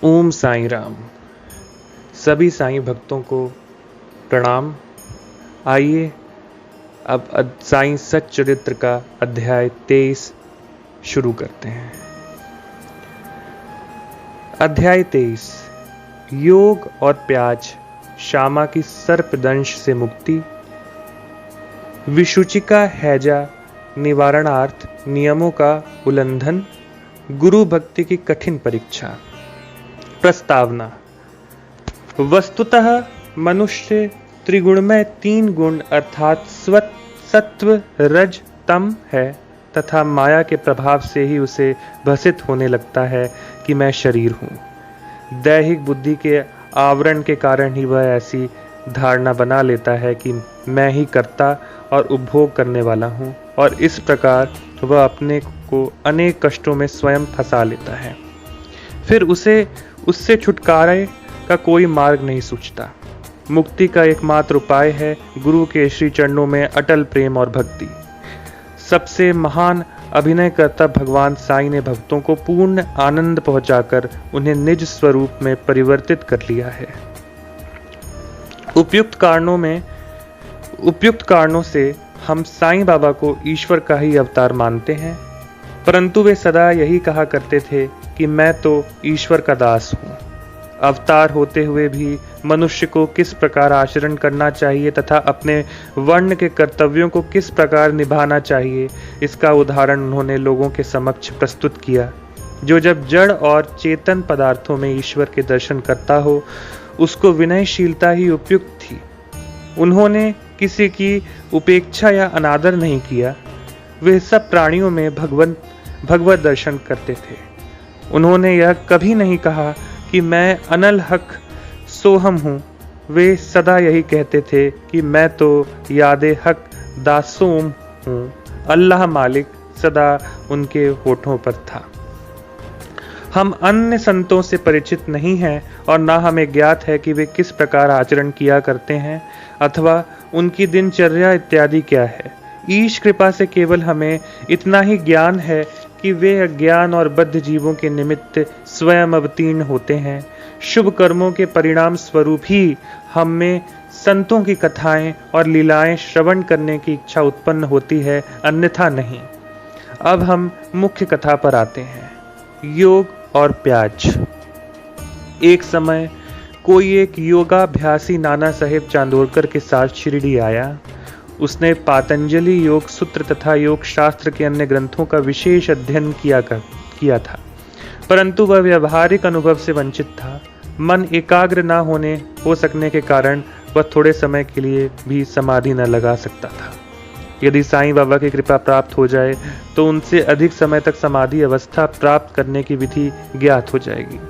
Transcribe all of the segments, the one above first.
ओम साईं राम। सभी साईं भक्तों को प्रणाम। आइए अब साईं सच्चरित्र का अध्याय 23 शुरू करते हैं। अध्याय 23 योग और प्याज, श्यामा की सर्पदंश से मुक्ति, विशुचिका हैजा निवारणार्थ नियमों का उल्लंघन, गुरु भक्ति की कठिन परीक्षा। प्रस्तावना। वस्तुतः मनुष्य त्रिगुणमय 3 गुण अर्थात सत्व, रज, तम है तथा माया के प्रभाव से ही उसे भसित होने लगता है कि मैं शरीर हूँ। दैहिक बुद्धि के आवरण के कारण ही वह ऐसी धारणा बना लेता है कि मैं ही कर्ता और उपभोग करने वाला हूँ, और इस प्रकार वह अपने को अनेक कष्टों में स्वयं फंसा लेता है। फिर उससे छुटकारे का कोई मार्ग नहीं सूझता। मुक्ति का एकमात्र उपाय है गुरु के श्री चरणों में अटल प्रेम और भक्ति। सबसे महान अभिनयकर्ता भगवान साईं ने भक्तों को पूर्ण आनंद पहुंचाकर उन्हें निज स्वरूप में परिवर्तित कर लिया है। उपयुक्त कारणों से हम साईं बाबा को ईश्वर का ही अवतार मानते हैं, परंतु वे सदा यही कहा करते थे कि मैं तो ईश्वर का दास हूँ। अवतार होते हुए भी मनुष्य को किस प्रकार आचरण करना चाहिए तथा अपने वर्ण के कर्तव्यों को किस प्रकार निभाना चाहिए, इसका उदाहरण उन्होंने लोगों के समक्ष प्रस्तुत किया। जो जब जड़ और चेतन पदार्थों में ईश्वर के दर्शन करता हो, उसको विनयशीलता ही उपयुक्त थी। उन्होंने किसी की उपेक्षा या अनादर नहीं किया। वे सब प्राणियों में भगवत दर्शन करते थे। उन्होंने यह कभी नहीं कहा कि मैं अनल हक सोहम हूँ। वे सदा यही कहते थे कि मैं तो यादे हक दासोम हूँ। अल्लाह मालिक सदा उनके होठों पर था। हम अन्य संतों से परिचित नहीं हैं और ना हमें ज्ञात है कि वे किस प्रकार आचरण किया करते हैं अथवा उनकी दिनचर्या इत्यादि क्या है। ईश कृपा से केवल हमें इतना ही ज्ञान है कि वे अज्ञान और बद्ध जीवों के निमित्त स्वयं अवतीर्ण होते हैं। शुभ कर्मों के परिणाम स्वरूप ही हम में संतों की कथाएं और लीलाएं श्रवण करने की इच्छा उत्पन्न होती है, अन्यथा नहीं। अब हम मुख्य कथा पर आते हैं। योग और प्याज। एक समय कोई एक योगाभ्यासी नाना साहेब चांदोरकर के साथ शिरडी आया। उसने पातंजलि योग सूत्र तथा योग शास्त्र के अन्य ग्रंथों का विशेष अध्ययन किया था, परंतु वह व्यावहारिक अनुभव से वंचित था। मन एकाग्र न हो सकने के कारण वह थोड़े समय के लिए भी समाधि न लगा सकता था। यदि साईं बाबा की कृपा प्राप्त हो जाए तो उनसे अधिक समय तक समाधि अवस्था प्राप्त करने की विधि ज्ञात हो जाएगी।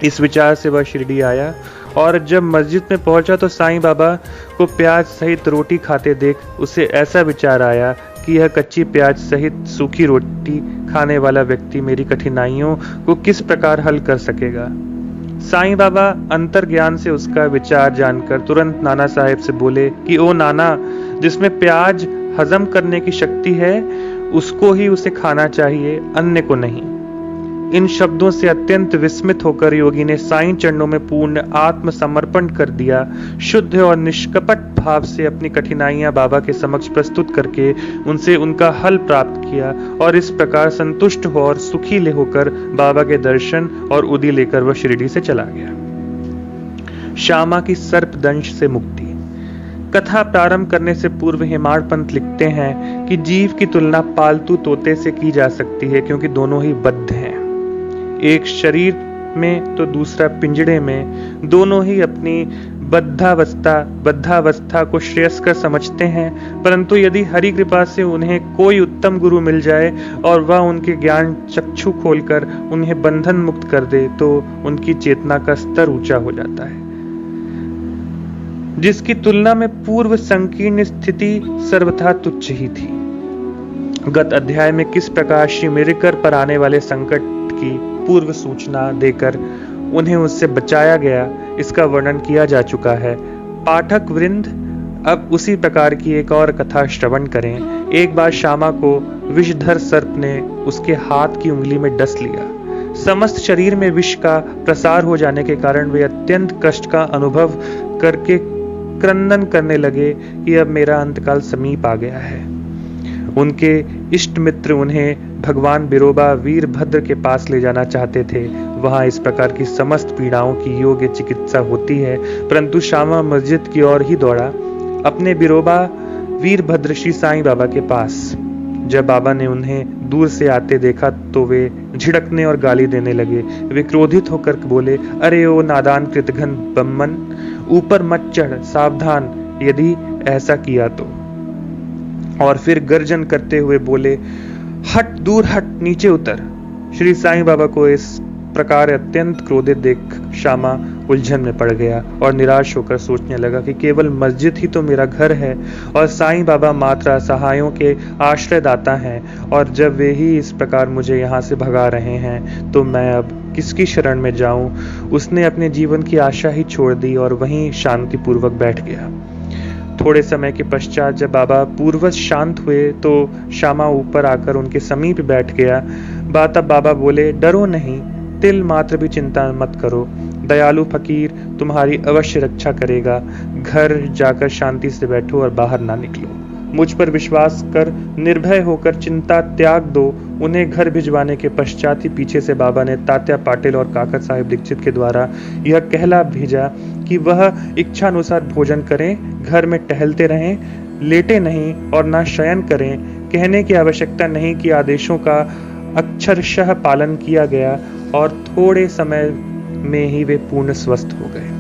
इस विचार से वह शिरडी आया और जब मस्जिद में पहुंचा तो साईं बाबा को प्याज सहित रोटी खाते देख उसे ऐसा विचार आया कि यह कच्ची प्याज सहित सूखी रोटी खाने वाला व्यक्ति मेरी कठिनाइयों को किस प्रकार हल कर सकेगा। साईं बाबा अंतर्ज्ञान से उसका विचार जानकर तुरंत नाना साहेब से बोले कि ओ नाना, जिसमें प्याज हजम करने की शक्ति है उसको ही उसे खाना चाहिए, अन्य को नहीं। इन शब्दों से अत्यंत विस्मित होकर योगी ने साईं चरणों में पूर्ण आत्मसमर्पण कर दिया। शुद्ध और निष्कपट भाव से अपनी कठिनाइयां बाबा के समक्ष प्रस्तुत करके उनसे उनका हल प्राप्त किया और इस प्रकार संतुष्ट हो और सुखी ले होकर बाबा के दर्शन और उदी लेकर वह शिरडी से चला गया। श्यामा की सर्पदंश से मुक्ति। कथा प्रारंभ करने से पूर्व हेमाड़ पंत लिखते हैं कि जीव की तुलना पालतू तोते से की जा सकती है, क्योंकि दोनों ही बद्ध हैं। एक शरीर में तो दूसरा पिंजड़े में। दोनों ही अपनी बद्धावस्था को श्रेयस्कर समझते हैं, परंतु यदि हरि कृपा से उन्हें कोई उत्तम गुरु मिल जाए और वह उनके ज्ञान चक्षु खोलकर उन्हें बंधन मुक्त कर दे तो उनकी चेतना का स्तर ऊंचा हो जाता है। जिसकी तुलना में पूर्व संकीर्ण स्थिति सर्वथा तुच्छ ही थी। गत अध्याय में किस प्रकार श्री मेरिकर पर आने वाले संकट की पूर्व सूचना देकर उन्हें उससे बचाया गया, इसका वर्णन किया जा चुका है। पाठक वृंद अब उसी प्रकार की एक और कथा श्रवण करें। एक बार श्यामा को विषधर सर्प ने उसके हाथ की उंगली में डस लिया। समस्त शरीर में विष का प्रसार हो जाने के कारण वे अत्यंत कष्ट का अनुभव करके क्रंदन करने लगे कि अब मेरा अंतकाल समीप आ गया है। उनके इष्ट मित्र उन्हें भगवान बिरोबा वीरभद्र के पास ले जाना चाहते थे। वहां इस प्रकार की समस्त पीड़ाओं की योग्य चिकित्सा होती है, परंतु श्यामा मस्जिद की ओर ही दौड़ा, अपने बिरोबा वीरभद्र श्री साईं बाबा के पास। जब बाबा ने उन्हें दूर से आते देखा तो वे झिड़कने और गाली देने लगे। वे क्रोधित होकर बोले, अरे ओ नादान कृतघ्न बम्मन, ऊपर मत चढ़, सावधान यदि ऐसा किया तो। और फिर गर्जन करते हुए बोले, हट, दूर हट, नीचे उतर। श्री साईं बाबा को इस प्रकार अत्यंत क्रोधित देख श्यामा उलझन में पड़ गया और निराश होकर सोचने लगा कि केवल मस्जिद ही तो मेरा घर है और साईं बाबा मात्र असहायों के आश्रयदाता हैं, और जब वे ही इस प्रकार मुझे यहाँ से भगा रहे हैं तो मैं अब किसकी शरण में जाऊं। उसने अपने जीवन की आशा ही छोड़ दी और वहीं शांतिपूर्वक बैठ गया। थोड़े समय के पश्चात जब बाबा पूर्ववत शांत हुए तो श्यामा ऊपर आकर उनके समीप बैठ गया। तब बाबा बोले, डरो नहीं, तिल मात्र भी चिंता मत करो, दयालु फकीर तुम्हारी अवश्य रक्षा करेगा। घर जाकर शांति से बैठो और बाहर ना निकलो। मुझ पर विश्वास कर निर्भय होकर चिंता त्याग दो। उन्हें घर भिजवाने के पश्चात ही पीछे से बाबा ने तात्या पाटिल और काका साहेब दीक्षित के द्वारा यह कहला भेजा कि वह इच्छानुसार भोजन करें, घर में टहलते रहें, लेटे नहीं और ना शयन करें। कहने की आवश्यकता नहीं कि आदेशों का अक्षरशः पालन किया गया और थोड़े समय में ही वे पूर्ण स्वस्थ हो गए।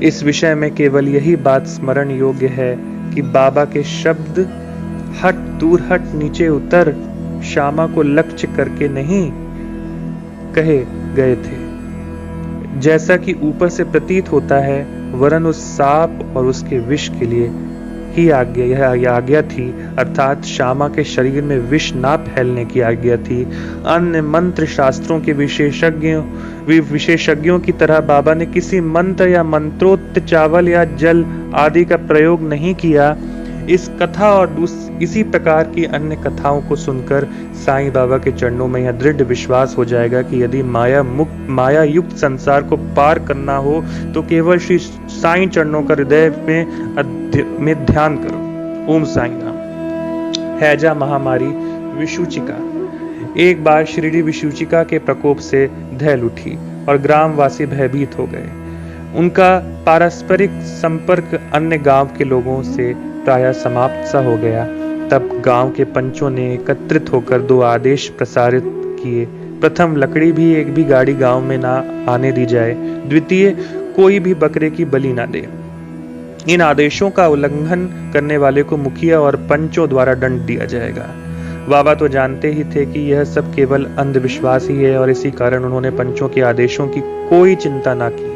इस विषय में केवल यही बात स्मरण योग्य है कि बाबा के शब्द हट, दूर हट, नीचे उतर श्यामा को लक्ष्य करके नहीं कहे गए थे, जैसा कि ऊपर से प्रतीत होता है, वरन उस सांप और उसके विष के लिए ही आज्ञा थी, अर्थात श्यामा के शरीर में विष ना फैलने की आज्ञा थी। अन्य मंत्र शास्त्रों के विशेषज्ञों की तरह बाबा ने किसी मंत्र या मंत्रोक्त चावल या जल आदि का प्रयोग नहीं किया। इस कथा और इसी प्रकार की अन्य कथाओं को सुनकर साईं बाबा के चरणों में यह दृढ़ विश्वास हो जाएगा कि यदि माया युक्त संसार को पार करना हो तो केवल श्री साईं चरणों का हृदय में ध्यान करो। ओम साईं राम। हैजा महामारी विषुचिका। एक बार शिरडी विषुचिका के प्रकोप से दहल उठी और ग्रामवासी भयभीत हो गए। उनका पारस्परिक संपर्क अन्य गांव के लोगों से प्रायः समाप्त सा हो गया। तब गांव के पंचों ने एकत्रित होकर 2 आदेश प्रसारित किए। प्रथम, लकड़ी भी एक भी गाड़ी गांव में ना आने दी जाए। द्वितीय, कोई भी बकरे की बलि ना दे। इन आदेशों का उल्लंघन करने वाले को मुखिया और पंचों द्वारा दंड दिया जाएगा। बाबा तो जानते ही थे कि यह सब केवल अंधविश्वास ही है और इसी कारण उन्होंने पंचों के आदेशों की कोई चिंता ना की।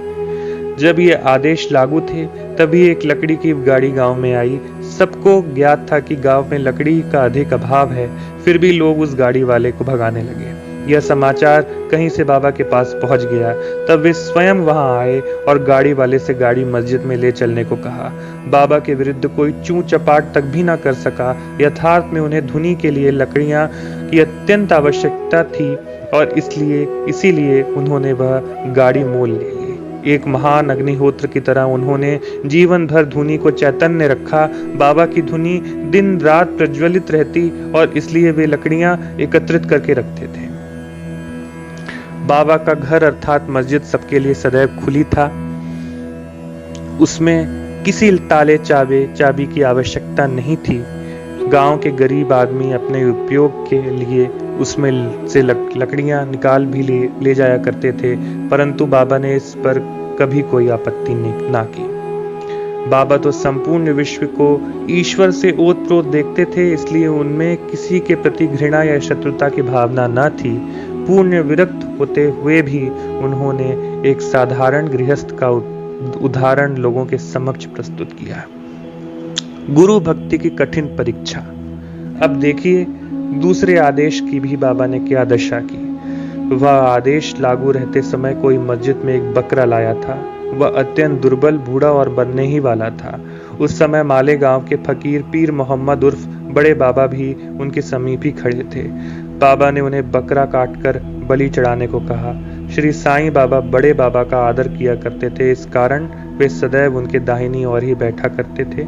जब ये आदेश लागू थे तभी एक लकड़ी की गाड़ी गांव में आई। सबको ज्ञात था कि गांव में लकड़ी का अधिक अभाव है, फिर भी लोग उस गाड़ी वाले को भगाने लगे। यह समाचार कहीं से बाबा के पास पहुंच गया। तब वे स्वयं वहां आए और गाड़ी वाले से गाड़ी मस्जिद में ले चलने को कहा। बाबा के विरुद्ध कोई चूं चपाट तक भी ना कर सका। यथार्थ में उन्हें धुनी के लिए लकड़ियां की अत्यंत आवश्यकता थी और इसीलिए उन्होंने वह गाड़ी मोल ले ली। एक महान अग्निहोत्र की तरह उन्होंने जीवन भर धुनी को चैतन्य रखा। बाबा की धुनी दिन रात प्रज्वलित रहती और इसलिए वे लकड़ियां एकत्रित करके रखते थे। बाबा का घर अर्थात मस्जिद सबके लिए सदैव खुली था। उसमें किसी ताले चाबी की आवश्यकता नहीं थी। गांव के गरीब आदमी अपने उपयोग के लिए उसमें से लकड़ियां निकाल भी ले जाया करते थे, परंतु बाबा ने इस पर कभी कोई आपत्ति ना की। बाबा तो संपूर्ण विश्व को ईश्वर से ओतप्रोत देखते थे, इसलिए उनमें किसी के प्रति घृणा या शत्रुता की भावना न थी। पूर्ण विरक्त होते हुए भी उन्होंने एक साधारण गृहस्थ का उदाहरण लोगों के समक्ष प्रस्तुत किया। गुरु भक्ति की कठिन परीक्षा। अब देखिए दूसरे आदेश की भी बाबा ने क्या दशा की। वह आदेश लागू रहते समय कोई मस्जिद में एक बकरा लाया था। वह अत्यंत दुर्बल, बूढ़ा और मरने ही वाला था। उस समय माले गांव के फकीर पीर मोहम्मद उर्फ बड़े बाबा भी उनके समीप ही खड़े थे। बाबा ने उन्हें बकरा काटकर बलि चढ़ाने को कहा। श्री साईं बाबा बड़े बाबा का आदर किया करते थे, इस कारण वे सदैव उनके दाहिनी ओर ही बैठा करते थे।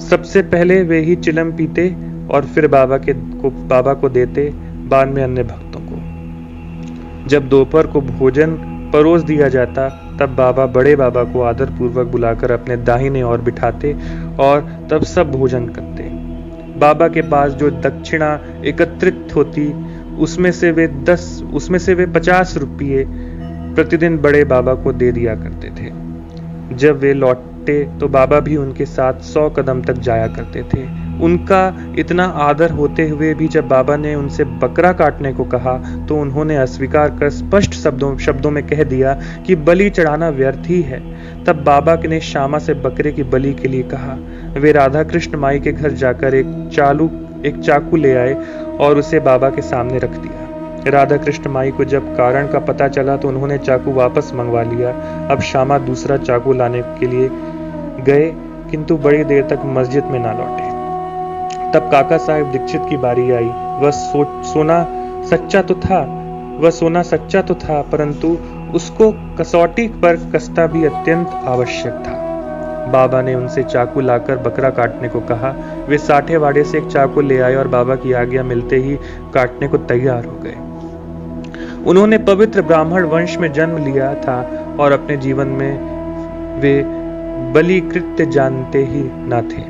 सबसे पहले वे ही चिलम पीते और फिर बाबा को देते, बाद में अन्य भक्तों को। जब दोपहर को भोजन परोस दिया जाता तब बाबा बड़े बाबा को आदर पूर्वक बुलाकर अपने दाहिने ओर बिठाते और तब सब भोजन करते। बाबा के पास जो दक्षिणा एकत्रित होती उसमें से वे 50 रुपये प्रतिदिन बड़े बाबा को दे दिया करते थे। जब वे लौटते तो बाबा भी उनके साथ 100 कदम तक जाया करते थे। उनका इतना आदर होते हुए भी जब बाबा ने उनसे बकरा काटने को कहा तो उन्होंने अस्वीकार कर स्पष्ट शब्दों में कह दिया कि बलि चढ़ाना व्यर्थ ही है। तब बाबा ने श्यामा से बकरे की बलि के लिए कहा। वे राधा कृष्ण माई के घर जाकर एक चाकू ले आए और उसे बाबा के सामने रख दिया। राधा कृष्ण माई को जब कारण का पता चला तो उन्होंने चाकू वापस मंगवा लिया। अब श्यामा दूसरा चाकू लाने के लिए गए, किंतु बड़ी देर तक मस्जिद में ना लौटे। तब काका साहेब दीक्षित की बारी आई। वह सोना सच्चा तो था, परंतु उसको कसौटी पर कसना भी अत्यंत आवश्यक था। बाबा ने उनसे चाकू लाकर बकरा काटने को कहा। वे साठे वाड़े से एक चाकू ले आए और बाबा की आज्ञा मिलते ही काटने को तैयार हो गए। उन्होंने पवित्र ब्राह्मण वंश में जन्म लिया था और अपने जीवन में वे बलि कृत्य जानते ही न थे।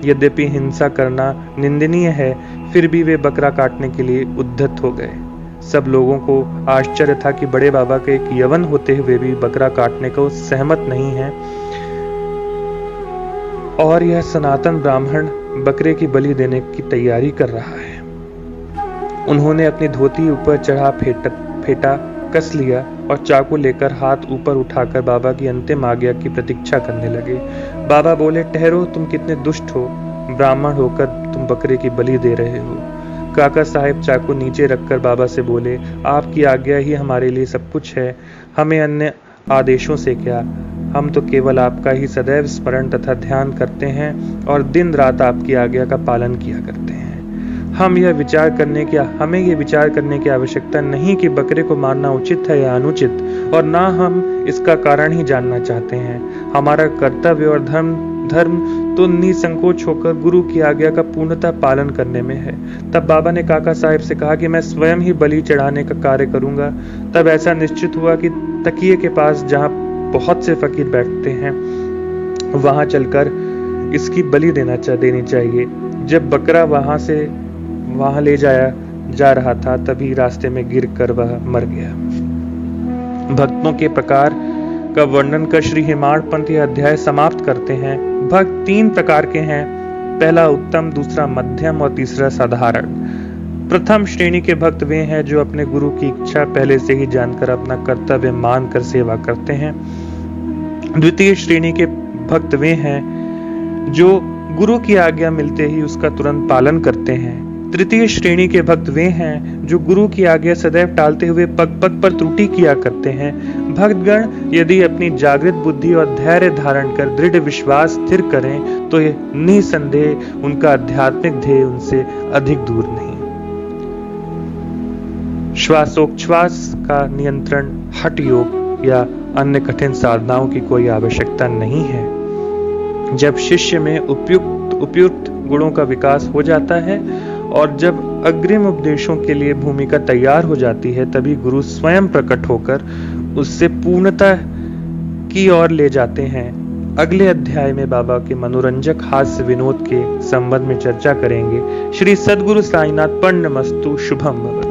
यद्यपि हिंसा करना निंदनीय है, फिर भी वे बकरा काटने के लिए उद्यत हो गए। सब लोगों को आश्चर्य था कि बड़े बाबा के एक यवन होते हुए भी बकरा काटने को सहमत नहीं है और यह सनातन ब्राह्मण बकरे की बलि देने की तैयारी कर रहा है। उन्होंने अपनी धोती ऊपर चढ़ा फेटा कस लिया और चाकू लेकर हाथ ऊपर उठाकर बाबा की अंतिम आज्ञा की प्रतीक्षा करने लगे। बाबा बोले, ठहरो, तुम कितने दुष्ट हो, ब्राह्मण होकर तुम बकरे की बलि दे रहे हो। काका साहेब चाकू नीचे रखकर बाबा से बोले, आपकी आज्ञा ही हमारे लिए सब कुछ है, हमें अन्य आदेशों से क्या। हम तो केवल आपका ही सदैव स्मरण तथा ध्यान करते हैं और दिन रात आपकी आज्ञा का पालन किया करते हैं। हमें यह विचार करने की आवश्यकता नहीं कि बकरे को मारना उचित है या अनुचित, और ना हम इसका कारण ही जानना चाहते हैं। हमारा कर्तव्य और धर्म तो निसंकोच होकर गुरु की आज्ञा का पूर्णतः पालन करने में है। तब बाबा ने काका साहेब से कहा कि मैं स्वयं ही बलि चढ़ाने का कार्य करूंगा। तब ऐसा निश्चित हुआ कि तकिए के पास जहां बहुत से फकीर बैठते हैं वहां चलकर इसकी बलि देनी चाहिए। जब बकरा वहां ले जाया जा रहा था तभी रास्ते में गिरकर वह मर गया। भक्तों के प्रकार का वर्णन कर श्री हेमाड़ पंथ यह अध्याय समाप्त करते हैं। भक्त 3 प्रकार के हैं, पहला उत्तम, दूसरा मध्यम और तीसरा साधारण। प्रथम श्रेणी के भक्त वे हैं जो अपने गुरु की इच्छा पहले से ही जानकर अपना कर्तव्य मानकर सेवा करते हैं। द्वितीय श्रेणी के भक्त वे हैं जो गुरु की आज्ञा मिलते ही उसका तुरंत पालन करते हैं। तृतीय श्रेणी के भक्त वे हैं जो गुरु की आज्ञा सदैव टालते हुए पग पग पर त्रुटि किया करते हैं। भक्तगण यदि अपनी जागृत बुद्धि और धैर्य धारण कर दृढ़ विश्वास स्थिर करें तो ये निसंदेह उनका आध्यात्मिक ध्येय उनसे अधिक दूर नहीं। श्वासोच्छ्वास का नियंत्रण, हठ योग या अन्य कठिन साधनाओं की कोई आवश्यकता नहीं है। जब शिष्य में उपयुक्त गुणों का विकास हो जाता है और जब अग्रिम उपदेशों के लिए भूमिका तैयार हो जाती है तभी गुरु स्वयं प्रकट होकर उससे पूर्णता की ओर ले जाते हैं। अगले अध्याय में बाबा के मनोरंजक हास्य विनोद के संबंध में चर्चा करेंगे। श्री सद्गुरु साईनाथ पर्णमस्तु। शुभम भवतु।